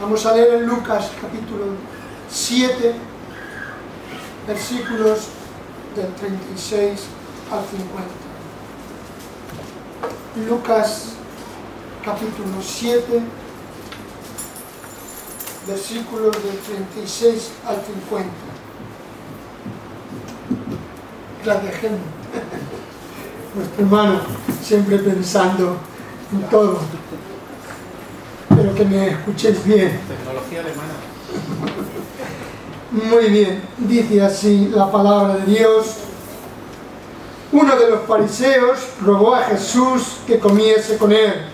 Vamos a leer en Lucas capítulo 7, versículos del 36 al 50. Lucas capítulo 7, versículos del 36 al 50. Gracias, Gemma. Nuestro hermano, siempre pensando en todo. Espero que me escuchéis bien. Tecnología alemana. Muy bien, dice así la palabra de Dios. Uno de los fariseos rogó a Jesús que comiese con él.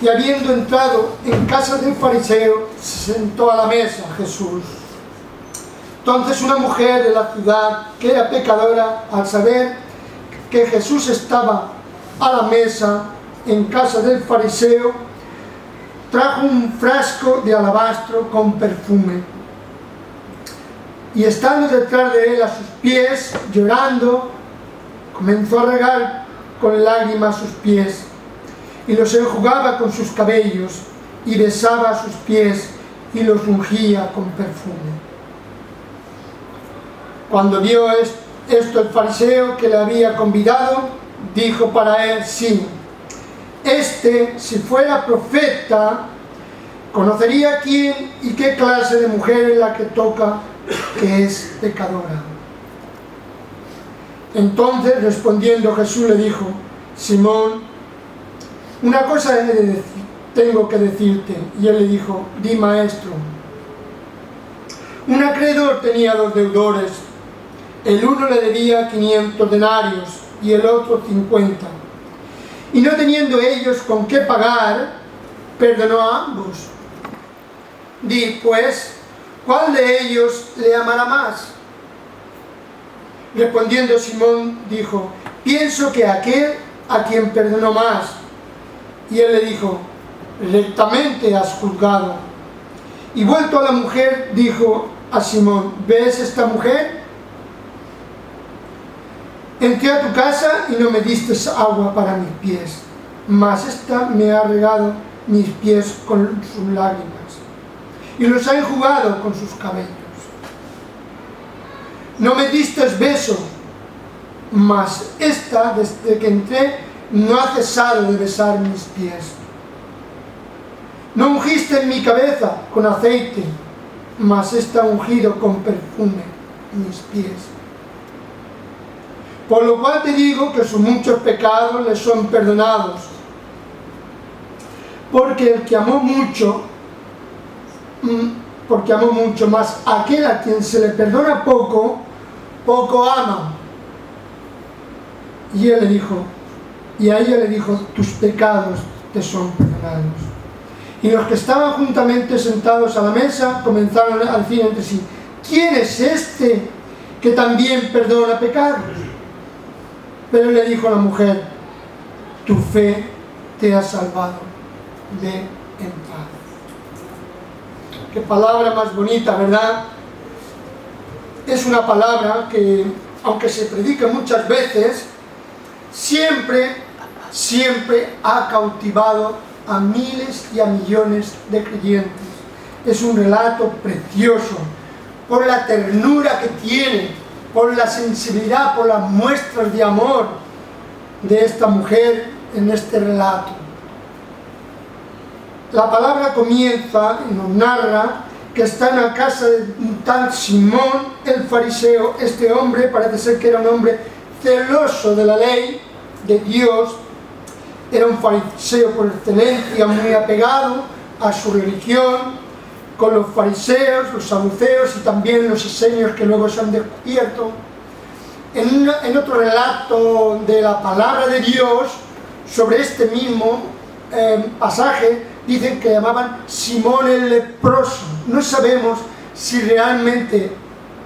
Y habiendo entrado en casa del fariseo, se sentó a la mesa Jesús. Entonces una mujer de la ciudad, que era pecadora, al saber que Jesús estaba a la mesa en casa del fariseo, trajo un frasco de alabastro con perfume. Y estando detrás de él a sus pies, llorando, comenzó a regar con lágrimas sus pies, y los enjugaba con sus cabellos, y besaba sus pies, y los ungía con perfume. Cuando vio esto el fariseo que le había convidado, dijo para él: sí, si fuera profeta, conocería quién y qué clase de mujer es la que toca, que es pecadora. Entonces, respondiendo Jesús, le dijo: Simón, una cosa tengo que decirte. Y él le dijo: di, maestro. Un acreedor tenía 2 deudores. El uno le debía 500 denarios y el otro 50. Y no teniendo ellos con qué pagar, perdonó a ambos. Di, pues, ¿cuál de ellos le amará más? Respondiendo Simón, dijo: pienso que aquel a quien perdonó más. Y él le dijo: rectamente has juzgado. Y vuelto a la mujer, dijo a Simón: ¿ves esta mujer? Entré a tu casa y no me diste agua para mis pies, mas esta me ha regado mis pies con sus lágrimas, y los ha enjugado con sus cabellos. No me diste beso, mas esta, desde que entré, no ha cesado de besar mis pies. No ungiste en mi cabeza con aceite, mas esta ha ungido con perfume mis pies. Por lo cual te digo que sus muchos pecados le son perdonados, porque el que amó mucho, más aquel a quien se le perdona poco, poco ama. Y a ella le dijo: tus pecados te son perdonados. Y los que estaban juntamente sentados a la mesa comenzaron a decir entre sí: ¿quién es este que también perdona pecados? Pero le dijo a la mujer: tu fe te ha salvado, ve en paz. Qué palabra más bonita, ¿verdad? Es una palabra que, aunque se predica muchas veces, siempre ha cautivado a miles y a millones de creyentes. Es un relato precioso, por la ternura que tiene, por la sensibilidad, por las muestras de amor de esta mujer en este relato. La palabra comienza y nos narra que está en la casa de un tal Simón el fariseo. Este hombre parece ser que era un hombre celoso de la ley de Dios, era un fariseo por excelencia, muy apegado a su religión, con los fariseos, los saduceos y también los esenios que luego se han descubierto. En otro relato de la palabra de Dios, sobre este mismo pasaje, dicen que llamaban Simón el leproso. No sabemos si realmente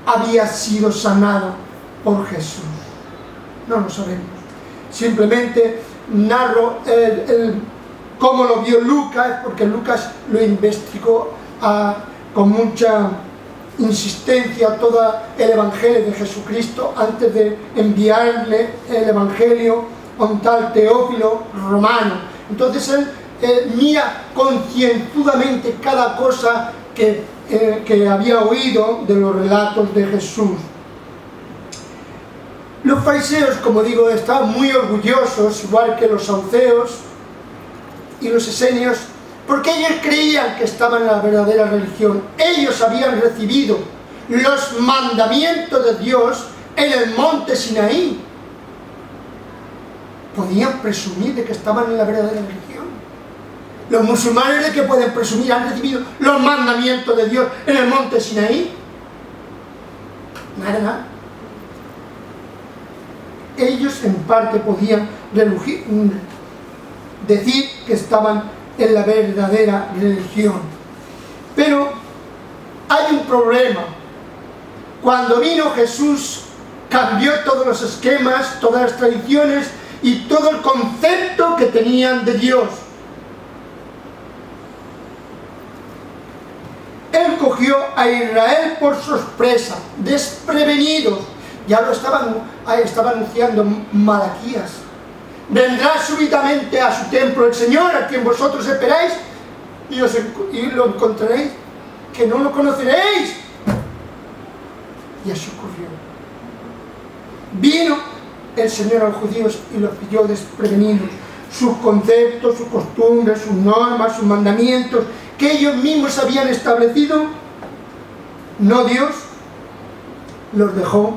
había sido sanado por Jesús. No lo sabemos. Simplemente narro cómo lo vio Lucas, porque Lucas lo investigó con mucha insistencia todo el Evangelio de Jesucristo antes de enviarle el Evangelio a un tal Teófilo romano. Entonces él mira concienzudamente cada cosa que había oído de los relatos de Jesús. Los fariseos, como digo, estaban muy orgullosos, igual que los saduceos y los esenios, porque ellos creían que estaban en la verdadera religión. Ellos habían recibido los mandamientos de Dios en el monte Sinaí. Podían presumir de que estaban en la verdadera religión. Los musulmanes, ¿de qué pueden presumir? Han recibido los mandamientos de Dios en el monte Sinaí. Nada. Ellos en parte podían decir que estaban en la verdadera religión. Pero hay un problema. Cuando vino Jesús, cambió todos los esquemas, todas las tradiciones y todo el concepto que tenían de Dios. Él cogió a Israel por sorpresa, desprevenidos. Ya lo estaba anunciando Malaquías. Vendrá súbitamente a su templo el Señor, a quien vosotros esperáis, y lo encontraréis, que no lo conoceréis. Y así ocurrió. Vino el Señor a los judíos y los pilló desprevenidos. Sus conceptos, sus costumbres, sus normas, sus mandamientos, que ellos mismos habían establecido, no Dios, los dejó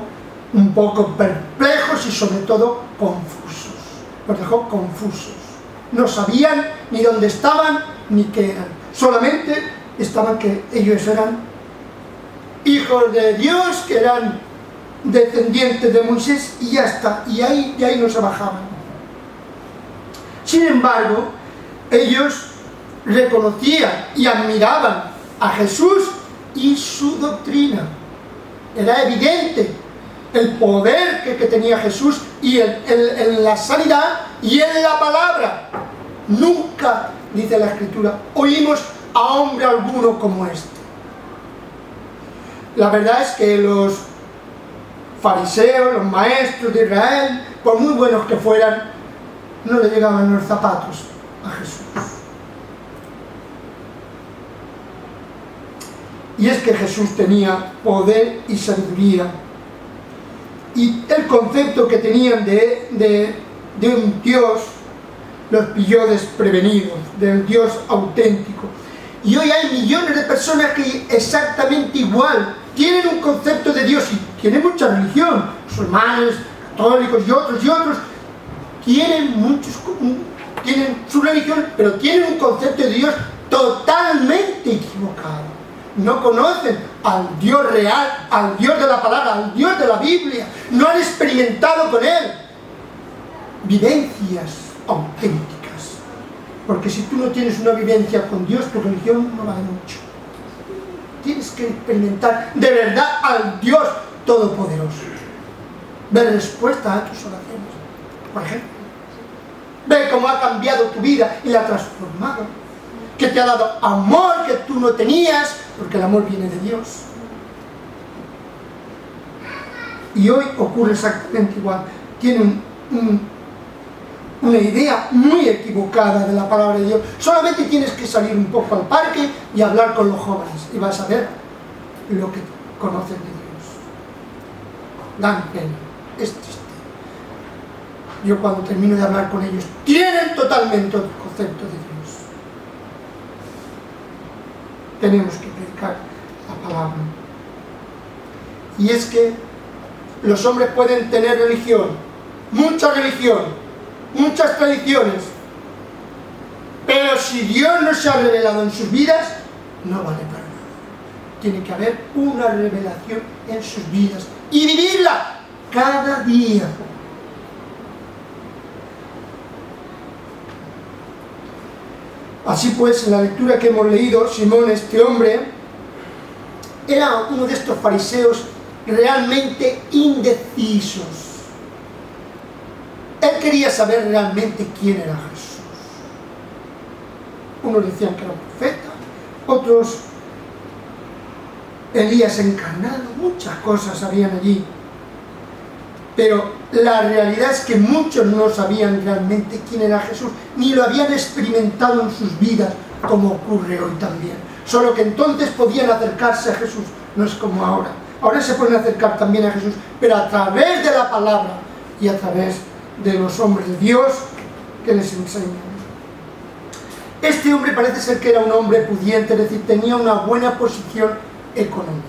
un poco perplejos y sobre todo confusos. Los dejó confusos. No sabían ni dónde estaban ni qué eran. Solamente estaban que ellos eran hijos de Dios, que eran descendientes de Moisés, y ya está. Y ahí no se bajaban. Sin embargo, ellos reconocían y admiraban a Jesús y su doctrina. Era evidente el poder que tenía Jesús y en la sanidad y en la palabra. Nunca, dice la Escritura, oímos a hombre alguno como este. La verdad es que los fariseos, los maestros de Israel, por muy buenos que fueran, no le llegaban los zapatos a Jesús. Y es que Jesús tenía poder y sabiduría. Y el concepto que tenían de un Dios los pilló desprevenidos, del Dios auténtico. Y hoy hay millones de personas que exactamente igual tienen un concepto de Dios y tienen mucha religión, musulmanes, católicos y otros, tienen su religión, pero tienen un concepto de Dios totalmente equivocado. No conocen al Dios real, al Dios de la palabra, al Dios de la Biblia. No han experimentado con Él vivencias auténticas. Porque si tú no tienes una vivencia con Dios, tu religión no vale mucho. Tienes que experimentar de verdad al Dios Todopoderoso. Ver respuesta a tus oraciones, por ejemplo. Ver cómo ha cambiado tu vida y la ha transformado. Que te ha dado amor que tú no tenías, porque el amor viene de Dios. Y hoy ocurre exactamente igual. Tienen una idea muy equivocada de la palabra de Dios. Solamente tienes que salir un poco al parque y hablar con los jóvenes y vas a ver lo que conocen de Dios. Dan pena, es triste. Yo cuando termino de hablar con ellos, tienen totalmente otro concepto de Dios. Tenemos que predicar la palabra. Y es que los hombres pueden tener religión, mucha religión, muchas tradiciones, pero si Dios no se ha revelado en sus vidas, no vale para nada. Tiene que haber una revelación en sus vidas y vivirla cada día. Así pues, en la lectura que hemos leído, Simón, este hombre, era uno de estos fariseos realmente indecisos. Él quería saber realmente quién era Jesús. Unos decían que era un profeta, otros Elías encarnado, muchas cosas habían allí. Pero La realidad es que muchos no sabían realmente quién era Jesús, ni lo habían experimentado en sus vidas, como ocurre hoy también. Solo que entonces podían acercarse a Jesús, no es como ahora. Ahora se pueden acercar también a Jesús, pero a través de la palabra y a través de los hombres de Dios que les enseñan. Este hombre parece ser que era un hombre pudiente, es decir, tenía una buena posición económica.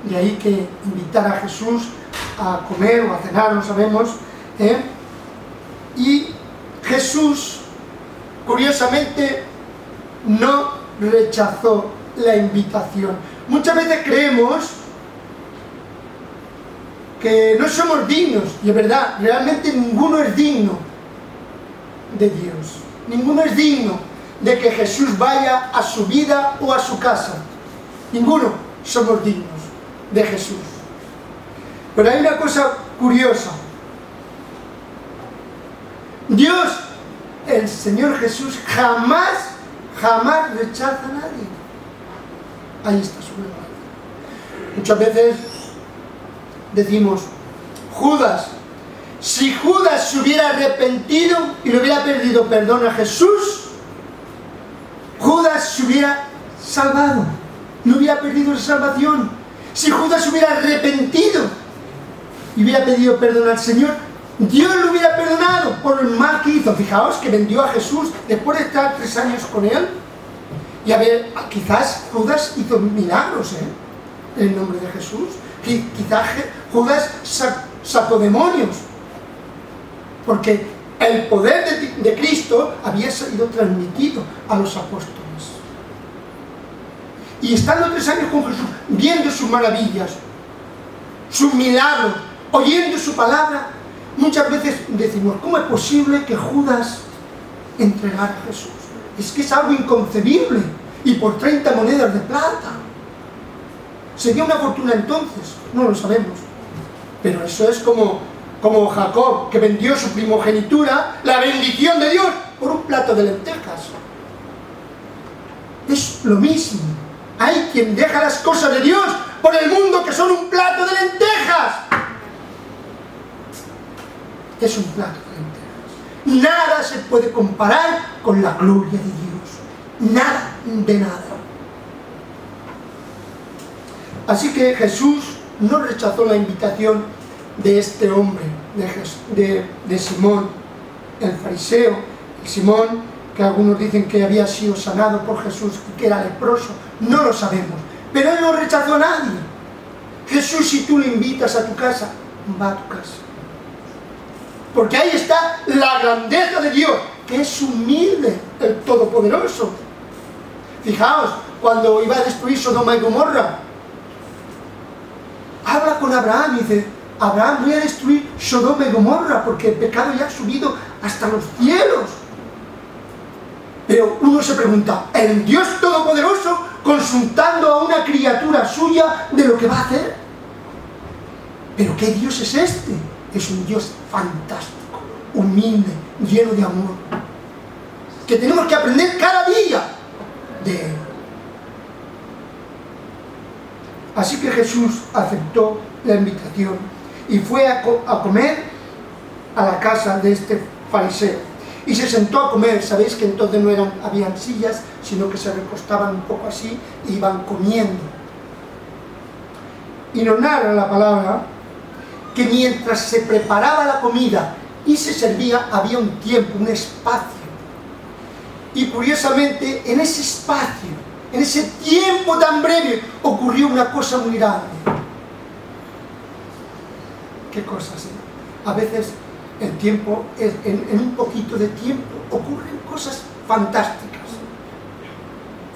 De ahí que invitar a Jesús a comer o a cenar, no sabemos, y Jesús, curiosamente, no rechazó la invitación. Muchas veces creemos que no somos dignos, y es verdad, realmente ninguno es digno de Dios, ninguno es digno de que Jesús vaya a su vida o a su casa, ninguno somos dignos de Jesús. Pero hay una cosa curiosa. Dios, el Señor Jesús, jamás rechaza a nadie. Ahí está su verdad. Muchas veces decimos, Judas, si Judas se hubiera arrepentido y le hubiera pedido perdón a Jesús, Judas se hubiera salvado, no hubiera perdido la salvación. Si Judas se hubiera arrepentido y hubiera pedido perdón al Señor, Dios lo hubiera perdonado por el mal que hizo. Fijaos que vendió a Jesús después de estar 3 años con él. Y a ver, quizás Judas hizo milagros en el nombre de Jesús. Quizás Judas sacó demonios, porque el poder de Cristo había sido transmitido a los apóstoles. Y estando 3 años con Jesús, viendo sus maravillas, sus milagros, oyendo su palabra, muchas veces decimos, ¿cómo es posible que Judas entregara a Jesús? Es que es algo inconcebible, y por 30 monedas de plata. ¿Sería una fortuna entonces? No lo sabemos. Pero eso es como Jacob, que vendió su primogenitura, la bendición de Dios, por un plato de lentejas. Es lo mismo. Hay quien deja las cosas de Dios por el mundo, que son un plato de lentejas. Es un plato de lentejas. Nada se puede comparar con la gloria de Dios. Nada de nada. Así que Jesús no rechazó la invitación de este hombre, de Simón, el fariseo. El Simón, que algunos dicen que había sido sanado por Jesús y que era leproso, no lo sabemos. Pero él no rechazó a nadie. Jesús, si tú lo invitas a tu casa, va a tu casa. Porque ahí está la grandeza de Dios, que es humilde, el Todopoderoso. Fijaos, cuando iba a destruir Sodoma y Gomorra, habla con Abraham y dice, Abraham, voy a destruir Sodoma y Gomorra porque el pecado ya ha subido hasta los cielos. Pero uno se pregunta, ¿el Dios Todopoderoso consultando a una criatura suya de lo que va a hacer? ¿Pero qué Dios es este? Es un Dios fantástico, humilde, lleno de amor, que tenemos que aprender cada día de él. Así que Jesús aceptó la invitación y fue a comer a la casa de este fariseo. Y se sentó a comer. Sabéis que entonces no habían sillas, sino que se recostaban un poco así y iban comiendo. Y nos narra la palabra que mientras se preparaba la comida y se servía, había un tiempo, un espacio. Y curiosamente, en ese espacio, en ese tiempo tan breve, ocurrió una cosa muy grande. ¿Qué cosas? A veces el tiempo, en un poquito de tiempo, ocurren cosas fantásticas.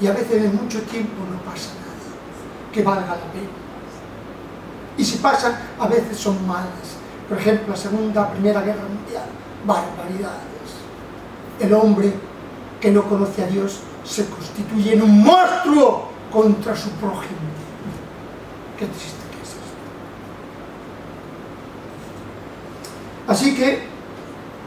Y a veces en mucho tiempo no pasa nada que valga la pena. Y si pasan, a veces son malas. Por ejemplo, la Primera Guerra Mundial, barbaridades. El hombre que no conoce a Dios se constituye en un monstruo contra su prójimo. Qué triste que es esto. Así que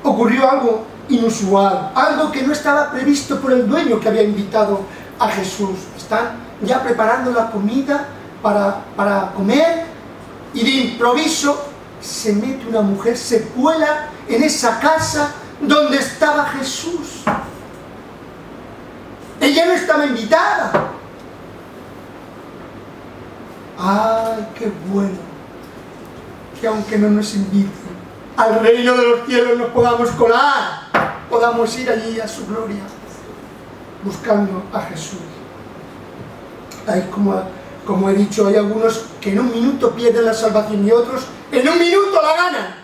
ocurrió algo inusual, algo que no estaba previsto por el dueño que había invitado a Jesús. Están ya preparando la comida para comer, y de improviso se mete una mujer, se cuela en esa casa donde estaba Jesús. Ella no estaba invitada. ¡Ay, qué bueno! Que aunque no nos inviten al reino de los cielos nos podamos colar, podamos ir allí a su gloria, buscando a Jesús. Hay como he dicho, hay algunos que en un minuto pierden la salvación y otros en un minuto la ganan.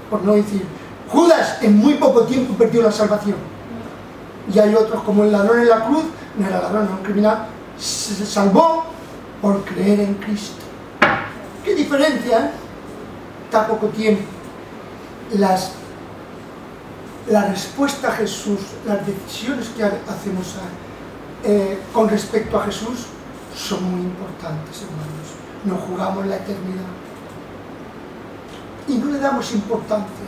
Por no decir, Judas en muy poco tiempo perdió la salvación. Y hay otros como el ladrón en la cruz, no era ladrón, era un criminal, se salvó por creer en Cristo. ¿Qué diferencia? Está poco tiempo. La respuesta a Jesús, las decisiones que hacemos con respecto a Jesús son muy importantes, hermanos. Nos jugamos la eternidad y no le damos importancia,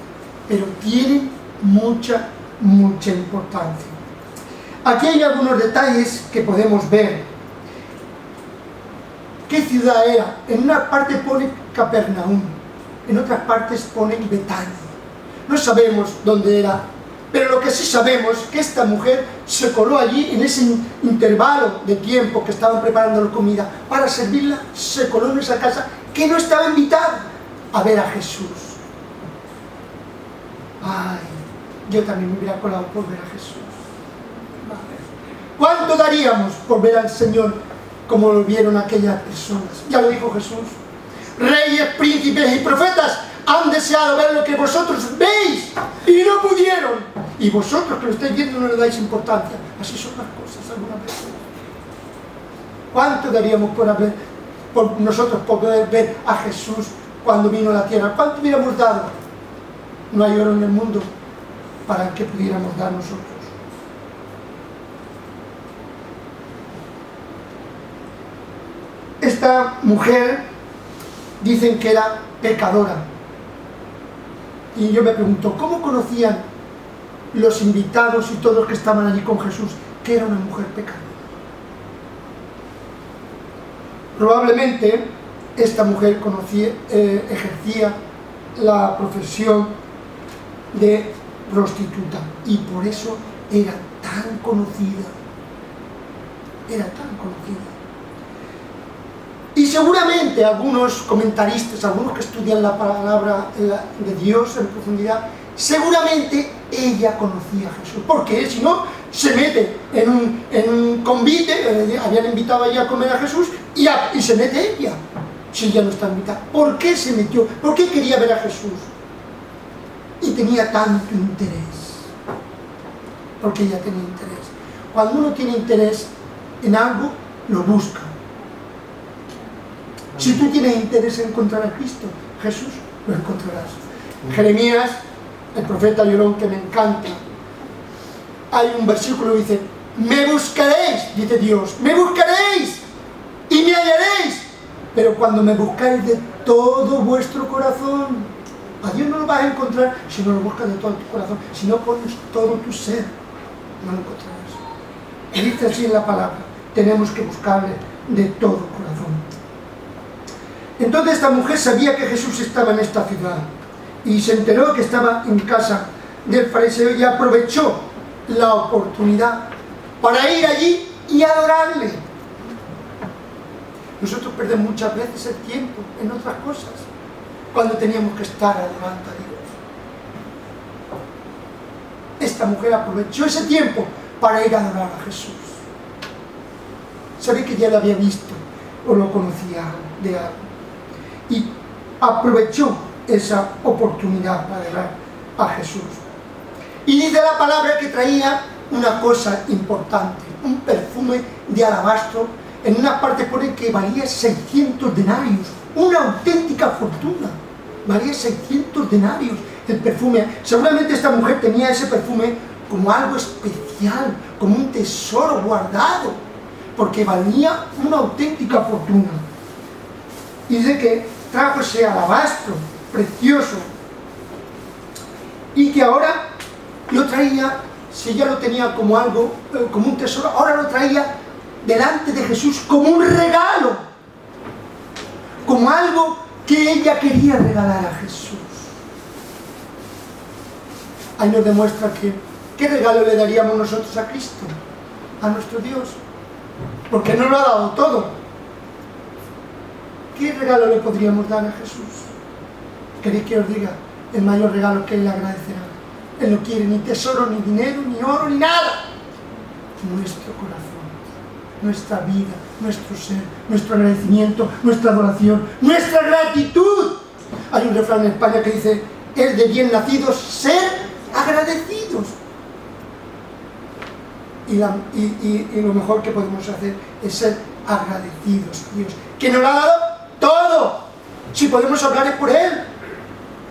pero tienen mucha importancia. Aquí hay algunos detalles que podemos ver. ¿Qué ciudad era? En una parte pone Capernaum, en otras partes pone Betania. No sabemos dónde era, pero lo que sí sabemos es que esta mujer se coló allí en ese intervalo de tiempo que estaban preparando la comida para servirla, se coló en esa casa que no estaba invitada a ver a Jesús. Ay, yo también me hubiera colado por ver a Jesús. ¿Cuánto daríamos por ver al Señor como lo vieron aquellas personas? Ya lo dijo Jesús. Reyes, príncipes y profetas han deseado ver lo que vosotros veis y no pudieron. Y vosotros que lo estáis viendo no le dais importancia. Así son las cosas algunas veces. ¿Cuánto daríamos por nosotros poder ver a Jesús cuando vino a la tierra? ¿Cuánto hubiéramos dado? No hay oro en el mundo para que pudiéramos dar nosotros. Esta mujer dicen que era pecadora. Y yo me pregunto, ¿cómo conocían los invitados y todos los que estaban allí con Jesús que era una mujer pecadora? Probablemente esta mujer ejercía la profesión de prostituta y por eso era tan conocida. Era tan conocida. Y seguramente algunos comentaristas, algunos que estudian la palabra de Dios en profundidad, seguramente ella conocía a Jesús. Porque si no, se mete en un convite, habían invitado allí a comer a Jesús y se mete ella, si ella no está invitada. ¿Por qué se metió? ¿Por qué quería ver a Jesús? Y tenía tanto interés. Porque ella tenía interés. Cuando uno tiene interés en algo, lo busca. Si tú tienes interés en encontrar a Cristo, Jesús, lo encontrarás. Jeremías, el profeta llorón que me encanta, hay un versículo que dice, me buscaréis, dice Dios, me buscaréis y me hallaréis, pero cuando me buscáis de todo vuestro corazón. A Dios no lo vas a encontrar si no lo buscas de todo tu corazón, si no pones todo tu ser, no lo encontrarás. Y dice así en la palabra, tenemos que buscarle de todo corazón. Entonces esta mujer sabía que Jesús estaba en esta ciudad y se enteró que estaba en casa del fariseo y aprovechó la oportunidad para ir allí y adorarle. Nosotros perdemos muchas veces el tiempo en otras cosas cuando teníamos que estar adorando a Dios. Esta mujer aprovechó ese tiempo para ir a adorar a Jesús. Sabe que ya lo había visto o lo conocía de algo. Y aprovechó esa oportunidad para adorar a Jesús. Y dice la palabra que traía una cosa importante, un perfume de alabastro. En una parte pone que valía 600 denarios, una auténtica fortuna. Valía 600 denarios el perfume. Seguramente esta mujer tenía ese perfume como algo especial, como un tesoro guardado, porque valía una auténtica fortuna. Y dice que trajo ese alabastro precioso y que ahora lo traía, si ella lo tenía como algo, como un tesoro, ahora lo traía delante de Jesús como un regalo, como algo que ella quería regalar a Jesús. Ahí nos demuestra que, ¿qué regalo le daríamos nosotros a Cristo? A nuestro Dios. Porque no lo ha dado todo. ¿Qué regalo le podríamos dar a Jesús? ¿Queréis que os diga? El mayor regalo que Él le agradecerá. Él no quiere ni tesoro, ni dinero, ni oro, ni nada. Nuestro corazón, nuestra vida, nuestro ser, nuestro agradecimiento, nuestra adoración, nuestra gratitud. Hay un refrán en España que dice, es de bien nacidos ser agradecidos. Y lo mejor que podemos hacer es ser agradecidos a Dios, que nos lo ha dado todo. Si podemos hablar es por Él,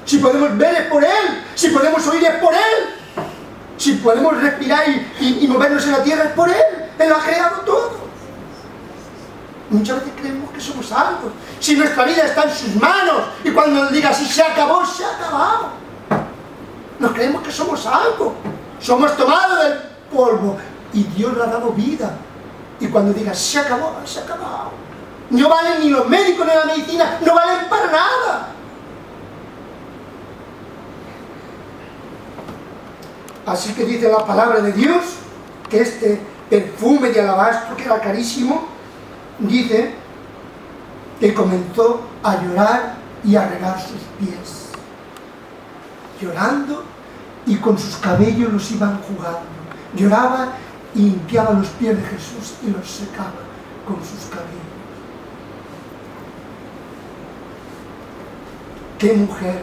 si podemos ver es por Él, si podemos oír es por Él, si podemos respirar y movernos en la tierra es por Él. Él lo ha creado todo. Muchas veces creemos que somos algo, si nuestra vida está en sus manos, y cuando nos diga si se acabó, se ha acabado. Nos creemos que somos algo, somos tomados del polvo y Dios le ha dado vida. Y cuando diga se acabó, se ha acabado. No valen ni los médicos ni la medicina, no valen para nada. Así que dice la palabra de Dios que este perfume de alabastro, que era carísimo, dice que comenzó a llorar y a regar sus pies, llorando, y con sus cabellos los iban jugando. Lloraba y limpiaba los pies de Jesús y los secaba con sus cabellos. ¡Qué mujer!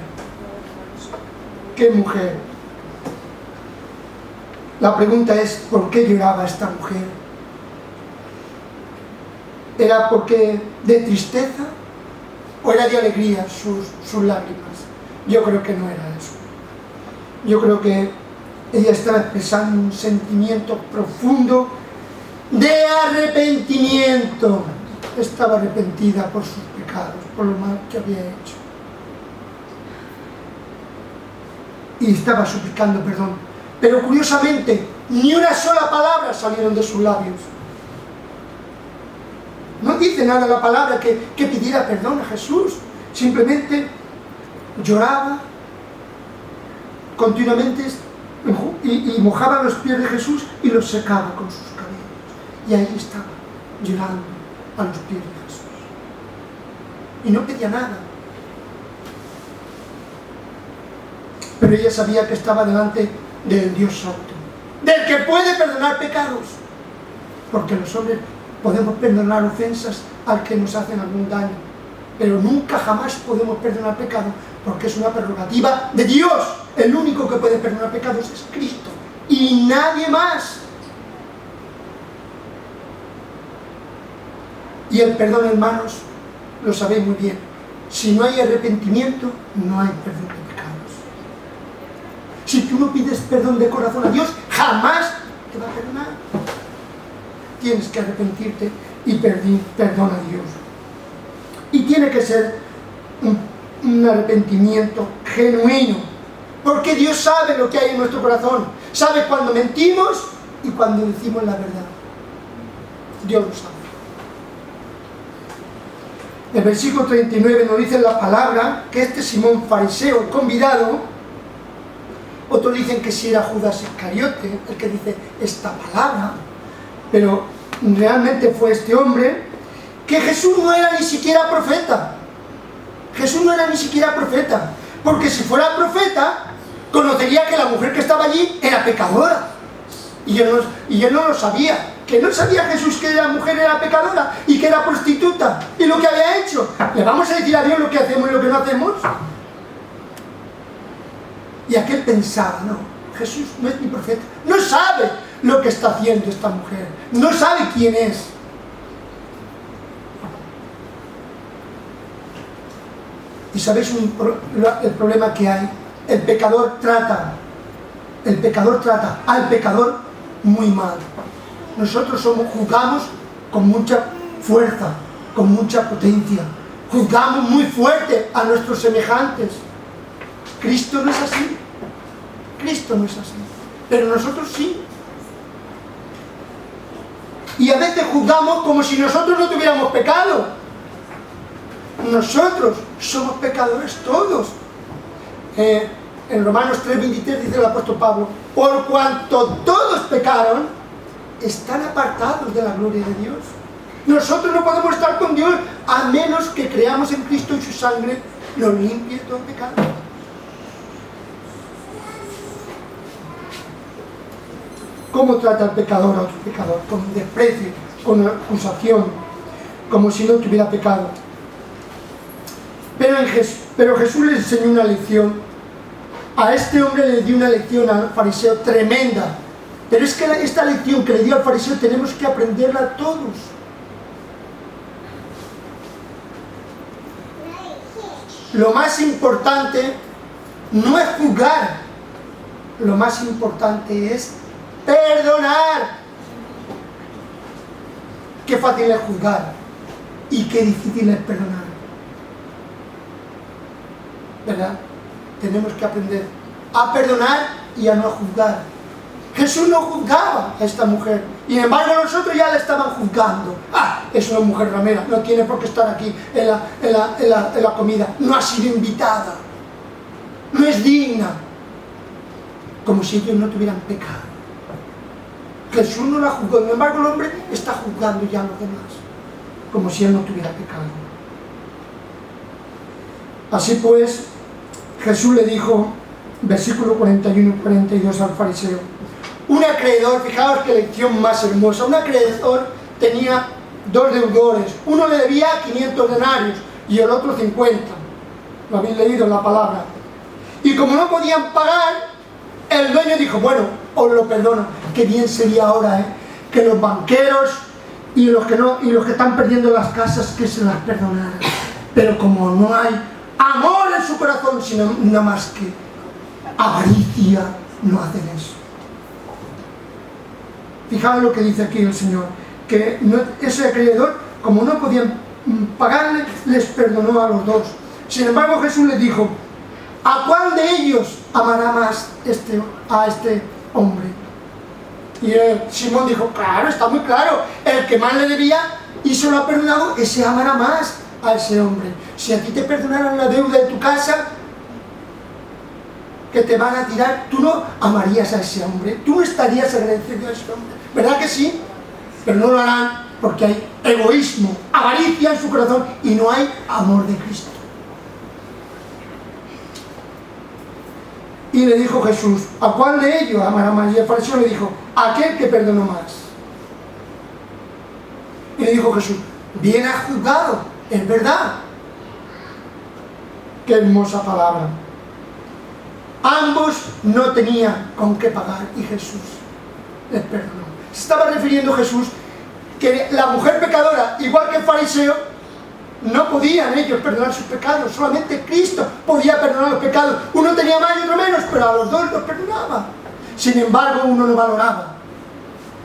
¡Qué mujer! La pregunta es, ¿por qué lloraba esta mujer? ¿Era porque de tristeza o era de alegría sus lágrimas? Yo creo que no era eso. Yo creo que ella estaba expresando un sentimiento profundo de arrepentimiento. Estaba arrepentida por sus pecados, por lo mal que había hecho. Y estaba suplicando perdón. Pero curiosamente, ni una sola palabra salieron de sus labios. No dice nada la palabra que pidiera perdón a Jesús. Simplemente lloraba continuamente y mojaba los pies de Jesús y los secaba con sus cabellos. Y ahí estaba, llorando a los pies de Jesús. Y no pedía nada. Pero ella sabía que estaba delante del Dios Santo, del que puede perdonar pecados. Porque los hombres podemos perdonar ofensas al que nos hacen algún daño, pero nunca jamás podemos perdonar pecados, porque es una prerrogativa de Dios. El único que puede perdonar pecados es Cristo y nadie más. Y el perdón, hermanos, lo sabéis muy bien, si no hay arrepentimiento, no hay perdón de pecados. Si tú no pides perdón de corazón a Dios, jamás te va a perdonar. Tienes que arrepentirte y pedir perdón a Dios. Y tiene que ser un arrepentimiento genuino, porque Dios sabe lo que hay en nuestro corazón. Sabe cuando mentimos y cuando decimos la verdad. Dios lo sabe. El versículo 39 nos dice la palabra que este Simón fariseo, el convidado, otros dicen que si era Judas Iscariote el que dice esta palabra, pero realmente fue este hombre, que Jesús no era ni siquiera profeta. Jesús no era ni siquiera profeta, porque si fuera profeta, conocería que la mujer que estaba allí era pecadora. Y él no lo sabía, que no sabía Jesús que la mujer era pecadora y que era prostituta, y lo que había hecho. ¿Le vamos a decir a Dios lo que hacemos y lo que no hacemos? Y aquel pensaba, no, Jesús no es mi profeta, no sabe lo que está haciendo esta mujer, no sabe quién es. ¿Y sabéis el problema que hay? El pecador trata al pecador muy mal. Nosotros juzgamos con mucha fuerza, con mucha potencia, juzgamos muy fuerte a nuestros semejantes. Cristo no es así. Cristo no es así. Pero nosotros sí. Y a veces juzgamos como si nosotros no tuviéramos pecado. Nosotros somos pecadores todos. En Romanos 3:23 dice el apóstol Pablo, por cuanto todos pecaron, están apartados de la gloria de Dios. Nosotros no podemos estar con Dios a menos que creamos en Cristo y su sangre nos limpie de todo pecado. ¿Cómo trata el pecador a otro pecador? Con desprecio, con acusación, como si no tuviera pecado. Pero Jesús le enseñó una lección. A este hombre le dio una lección al fariseo tremenda. Pero es que esta lección que le dio al fariseo tenemos que aprenderla todos. Lo más importante no es juzgar. Lo más importante es perdonar. Qué fácil es juzgar y qué difícil es perdonar. ¿Verdad? Tenemos que aprender a perdonar y a no juzgar. Jesús no juzgaba a esta mujer y sin embargo nosotros ya la estaban juzgando. Es una mujer ramera, no tiene por qué estar aquí en la comida, no ha sido invitada, no es digna, como si ellos no tuvieran pecado. Jesús no la juzgó, sin embargo el hombre está juzgando ya a los demás, como si él no tuviera pecado. Así pues, Jesús le dijo, versículo 41 y 42 al fariseo, un acreedor, fijaos qué lección más hermosa, un acreedor tenía dos deudores, uno le debía 500 denarios y el otro 50, lo habéis leído en la palabra, y como no podían pagar, el dueño dijo, bueno, os lo perdono. Qué bien sería ahora, que los banqueros y los que están perdiendo las casas, que se las perdonaran, pero como no hay amor en su corazón, sino nada más que avaricia, no hacen eso. Fijaos lo que dice aquí el Señor, que ese acreedor, como no podían pagarle, les perdonó a los dos. Sin embargo, Jesús les dijo, ¿a cuál de ellos amará más a este hombre? Y Simón dijo, claro, está muy claro, el que más le debía y se lo ha perdonado, ese amará más a ese hombre. Si a ti te perdonaran la deuda de tu casa que te van a tirar, tú no amarías a ese hombre, tú no estarías agradecido a ese hombre, ¿verdad que sí? Pero no lo harán porque hay egoísmo, avaricia en su corazón y no hay amor de Cristo. Y le dijo Jesús, ¿a cuál de ellos amará más? Y el fariseo le dijo, aquel que perdonó más. Y le dijo Jesús, bien has juzgado, es verdad. Qué hermosa palabra. Ambos no tenían con qué pagar y Jesús les perdonó. Se estaba refiriendo Jesús que la mujer pecadora, igual que el fariseo, no podían ellos perdonar sus pecados, solamente Cristo podía perdonar los pecados. Uno tenía más y otro menos, pero a los dos los perdonaba. Sin embargo, uno no valoraba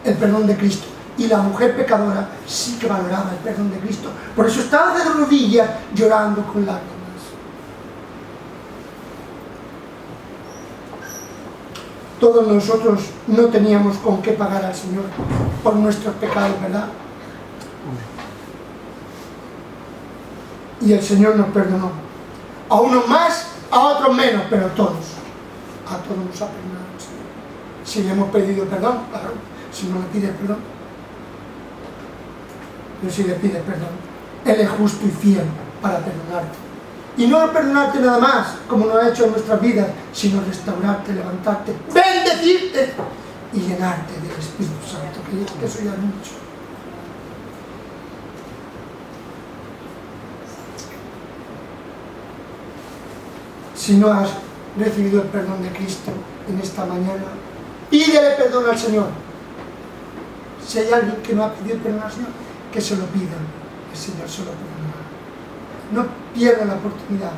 el perdón de Cristo y la mujer pecadora sí que valoraba el perdón de Cristo. Por eso estaba de rodillas llorando con lágrimas. Todos nosotros no teníamos con qué pagar al Señor por nuestros pecados, ¿verdad? Y el Señor nos perdonó. A unos más, a otros menos, pero a todos nos ha perdonado el Señor. Si le hemos pedido perdón, claro, si no le pides perdón. Pero si le pides perdón, Él es justo y fiel para perdonarte. Y no perdonarte nada más, como nos ha hecho en nuestras vidas, sino restaurarte, levantarte, bendecirte y llenarte del Espíritu Santo, que eso ya es mucho. Si no has recibido el perdón de Cristo en esta mañana, pídele perdón al Señor. Si hay alguien que no ha pedido perdón al Señor, que se lo pida, el Señor se lo perdonará. No pierda la oportunidad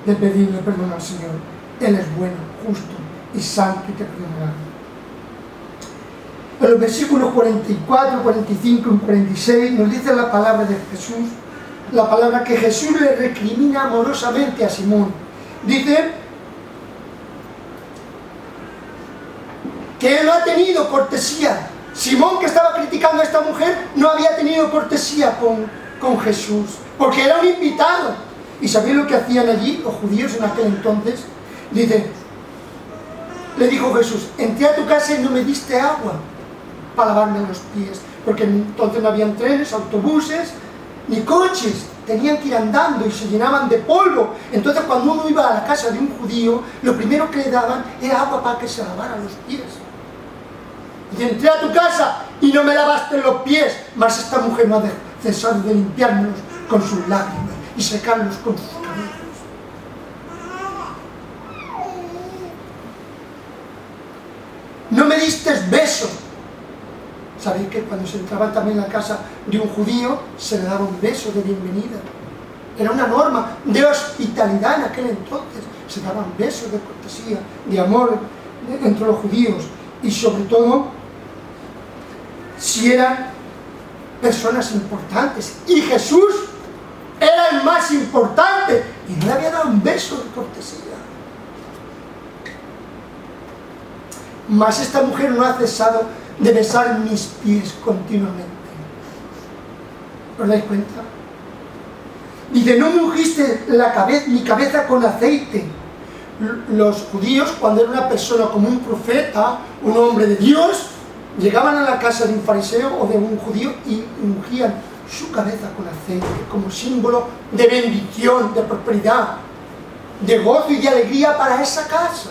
de pedirle perdón al Señor. Él es bueno, justo y santo y te perdonará. En los versículos 44, 45 y 46 nos dice la palabra de Jesús, la palabra que Jesús le recrimina amorosamente a Simón. Dice que él no ha tenido cortesía. Simón, que estaba criticando a esta mujer, no había tenido cortesía con Jesús, porque era un invitado. ¿Y sabéis lo que hacían allí los judíos en aquel entonces? Dice, le dijo Jesús, entré a tu casa y no me diste agua para lavarme los pies, porque entonces no habían trenes, autobuses, ni coches, tenían que ir andando y se llenaban de polvo. Entonces cuando uno iba a la casa de un judío, lo primero que le daban era agua para que se lavara los pies. Y entré a tu casa y no me lavaste los pies, mas esta mujer no ha cesado de limpiármelos con sus lágrimas y secarlos con sus cabellos. No me diste beso. Sabéis que cuando se entraba también en la casa de un judío se le daba un beso de bienvenida. Era una norma de hospitalidad en aquel entonces. Se daban besos de cortesía, de amor entre los judíos. Y sobre todo, si eran personas importantes. Y Jesús era el más importante y no le había dado un beso de cortesía. Mas esta mujer no ha cesado de besar mis pies continuamente. ¿Os dais cuenta? Dice, no me ungiste mi cabeza con aceite. Los judíos, cuando era una persona como un profeta, un hombre de Dios, llegaban a la casa de un fariseo o de un judío y ungían su cabeza con aceite, como símbolo de bendición, de prosperidad, de gozo y de alegría para esa casa.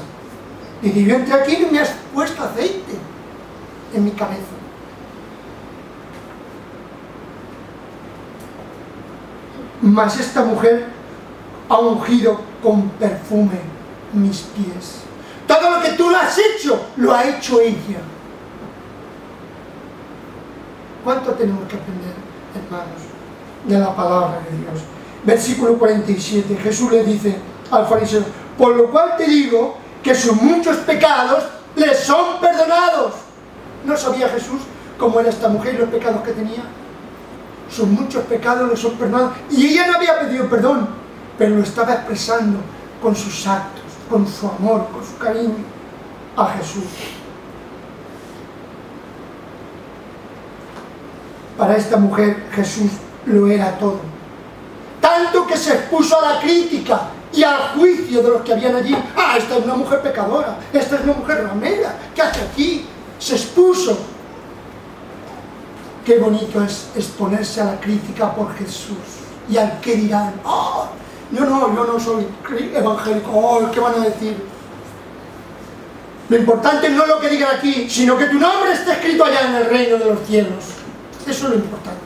Dice, yo entré aquí y me has puesto aceite en mi cabeza. Mas esta mujer ha ungido con perfume mis pies. Todo lo que tú lo has hecho, lo ha hecho ella. ¿Cuánto tenemos que aprender, hermanos, de la palabra de Dios? Versículo 47, Jesús le dice al fariseo, por lo cual te digo que sus muchos pecados les son perdonados. ¿No sabía Jesús cómo era esta mujer y los pecados que tenía? Sus muchos pecados les son perdonados. Y ella no había pedido perdón, pero lo estaba expresando con sus actos, con su amor, con su cariño a Jesús. Para esta mujer Jesús lo era todo. Tanto que se expuso a la crítica y al juicio de los que habían allí. Ah, esta es una mujer pecadora, esta es una mujer ramera, ¿qué hace aquí? Se expuso. Qué bonito es exponerse a la crítica por Jesús. Y al que dirán, oh, yo no soy evangélico, oh, ¿qué van a decir? Lo importante no es lo que digan aquí, sino que tu nombre esté escrito allá en el reino de los cielos. Eso es lo importante.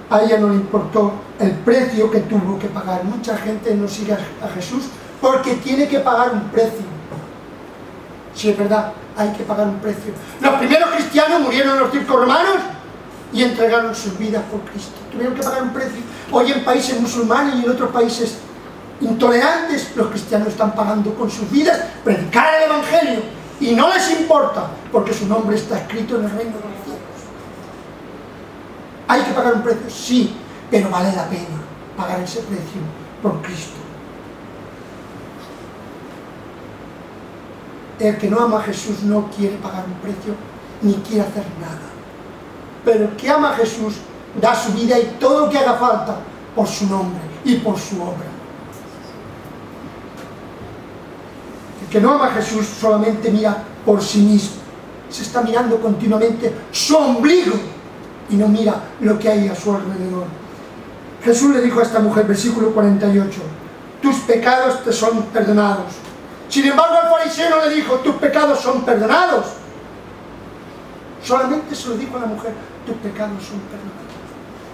A ella no le importó el precio que tuvo que pagar. Mucha gente no sigue a Jesús porque tiene que pagar un precio. Si es verdad, hay que pagar un precio. Los primeros cristianos murieron en los circos romanos y entregaron sus vidas por Cristo. Tuvieron que pagar un precio. Hoy en países musulmanes y en otros países intolerantes, los cristianos están pagando con sus vidas predicar el evangelio y no les importa porque su nombre está escrito en el reino de los cielos. ¿Hay que pagar un precio? Sí, pero vale la pena pagar ese precio por Cristo. El que no ama a Jesús no quiere pagar un precio ni quiere hacer nada. Pero el que ama a Jesús da su vida y todo lo que haga falta por su nombre y por su obra. El que no ama a Jesús solamente mira por sí mismo. Se está mirando continuamente su ombligo y no mira lo que hay a su alrededor. Jesús le dijo a esta mujer, versículo 48, tus pecados te son perdonados. Sin embargo, al fariseo no le dijo, tus pecados son perdonados. Solamente se lo dijo a la mujer, tus pecados son perdonados,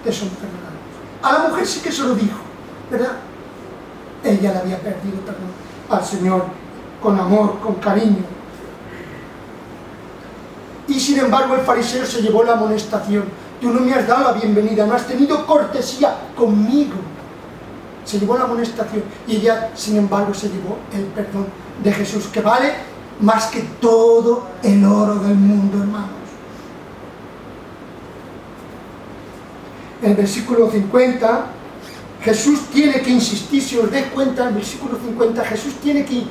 te son perdonados. A la mujer sí que se lo dijo, ¿verdad? Ella le había perdido perdón al Señor con amor, con cariño. Y sin embargo el fariseo se llevó la amonestación. Tú no me has dado la bienvenida, no has tenido cortesía conmigo. Se llevó la amonestación y ella, sin embargo, se llevó el perdón de Jesús, que vale más que todo el oro del mundo, hermanos. En el versículo 50, Jesús tiene que insistir, si os dais cuenta, en el versículo 50, Jesús tiene que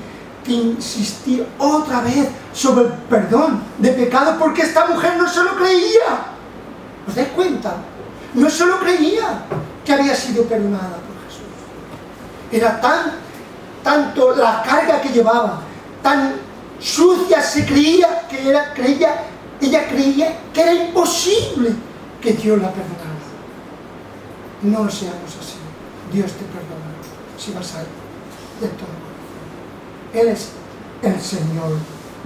que insistir otra vez sobre el perdón de pecado, porque esta mujer no se lo creía. ¿Os dais cuenta? No se lo creía que había sido perdonada por Jesús. Era tanto la carga que llevaba, tan sucia se creía que ella creía que era imposible que Dios la perdonara. No seamos así. Dios te perdona si vas a Él de todo corazón. Él es el Señor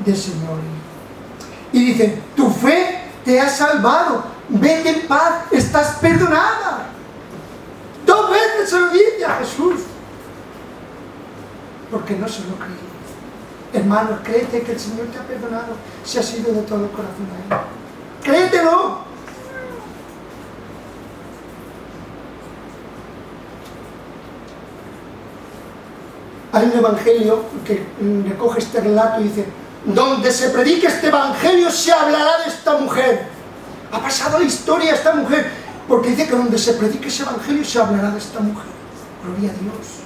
de señores. Y dice, tu fe te ha salvado, vete en paz, estás perdonada. 2 veces se lo dice a Jesús, porque no se lo creía. Hermanos, créete que el Señor te ha perdonado si has ido de todo el corazón a Él. Créetelo. Hay un evangelio que recoge este relato y dice, donde se predique este evangelio se hablará de esta mujer. Ha pasado la historia esta mujer, porque dice que donde se predique ese evangelio se hablará de esta mujer. Gloria a Dios.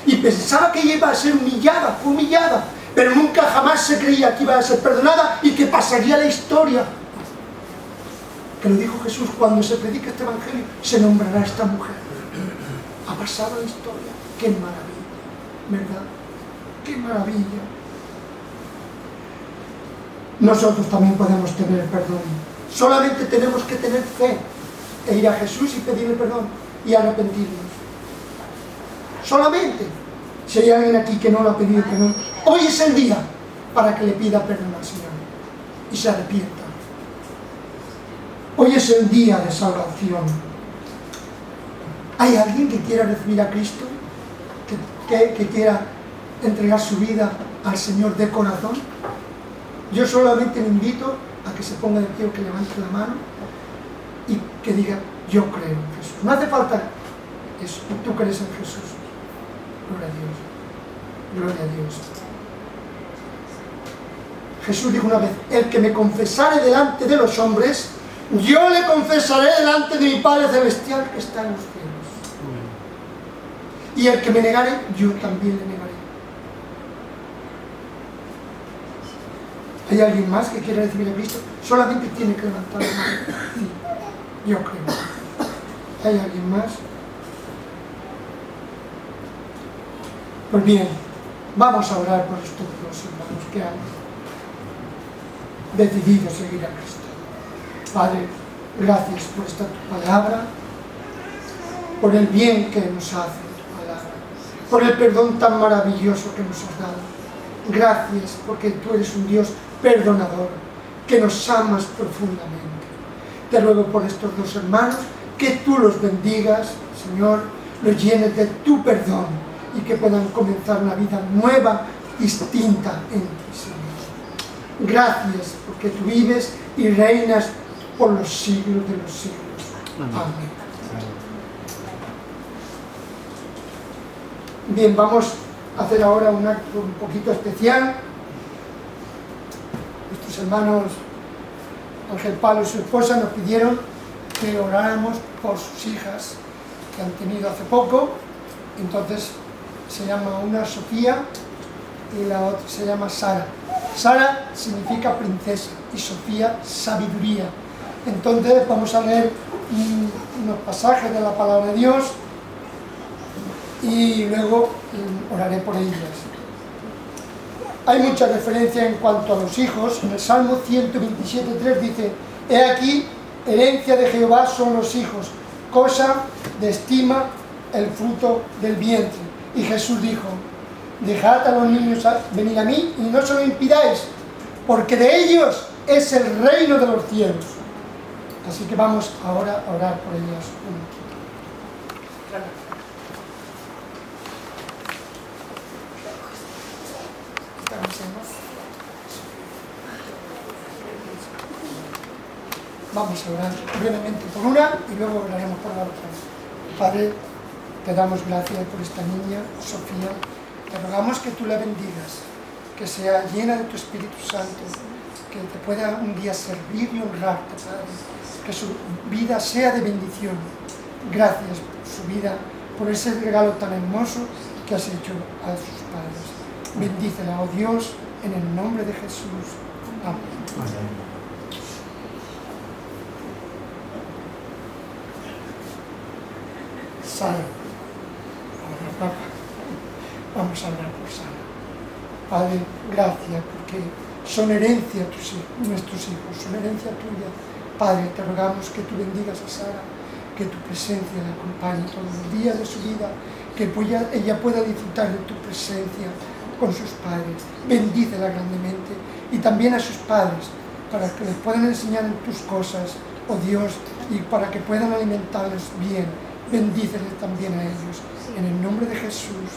Y pensaba que ella iba a ser humillada, pero nunca jamás se creía que iba a ser perdonada y que pasaría la historia. Que lo dijo Jesús, cuando se predique este evangelio se nombrará a esta mujer. Ha pasado la historia. ¡Qué maravilla! ¿Verdad? ¡Qué maravilla! Nosotros también podemos tener perdón. Solamente tenemos que tener fe e ir a Jesús y pedirle perdón y arrepentirnos. Solamente. Si hay alguien aquí que no lo ha pedido perdón, hoy es el día para que le pida perdón al Señor y se arrepienta. Hoy es el día de salvación. ¿Hay alguien que quiera recibir a Cristo? Que quiera entregar su vida al Señor de corazón? Yo solamente le invito a que se ponga de pie o que levante la mano y que diga, yo creo en Jesús. No hace falta eso, tú crees en Jesús. Gloria a Dios. Gloria a Dios. Jesús dijo una vez, el que me confesare delante de los hombres, yo le confesaré delante de mi Padre Celestial que está en los cielos. Y el que me negare, yo también le negaré. ¿Hay alguien más que quiera recibir a Cristo? Solamente tiene que levantar la mano. Sí, yo creo. ¿Hay alguien más? Pues bien, vamos a orar por estos 2 hermanos que han decidido seguir a Cristo. Padre, gracias por esta tu palabra, por el bien que nos hace tu palabra, por el perdón tan maravilloso que nos has dado. Gracias porque tú eres un Dios perdonador, que nos amas profundamente. Te ruego por estos 2 hermanos, que tú los bendigas, Señor, los llenes de tu perdón y que puedan comenzar una vida nueva, distinta en ti, Señor. Gracias porque tú vives y reinas por los siglos de los siglos. Amén. Bien, vamos a hacer ahora un acto un poquito especial. Nuestros hermanos Ángel Pablo y su esposa nos pidieron que oráramos por sus hijas que han tenido hace poco. Entonces se llama una Sofía y la otra se llama Sara. Sara significa princesa y Sofía sabiduría. Entonces vamos a leer unos pasajes de la palabra de Dios y luego oraré por ellas. Hay mucha referencia en cuanto a los hijos. En el Salmo 127:3 dice, he aquí, herencia de Jehová son los hijos, cosa de estima el fruto del vientre. Y Jesús dijo, dejad a los niños venir a mí y no se lo impidáis, porque de ellos es el reino de los cielos. Así que vamos ahora a orar por ellas. Vamos a orar brevemente por una y luego oraremos por la otra. Padre, te damos gracias por esta niña, Sofía. Te rogamos que tú la bendigas, que sea llena de tu Espíritu Santo, que te pueda un día servir y honrarte, Padre. Que su vida sea de bendición. Gracias por su vida, por ese regalo tan hermoso que has hecho a sus padres. Bendícela, oh Dios, en el nombre de Jesús. Amén. Sara. Ahora, papá, vamos a hablar por Sara. Padre, gracias porque son herencia nuestros hijos, son herencia tuya. Padre, te rogamos que tú bendigas a Sara, que tu presencia la acompañe todos los días de su vida, que ella pueda disfrutar de tu presencia con sus padres. Bendícela grandemente y también a sus padres, para que les puedan enseñar en tus cosas, oh Dios, y para que puedan alimentarles bien. Bendíceles también a ellos. En el nombre de Jesús.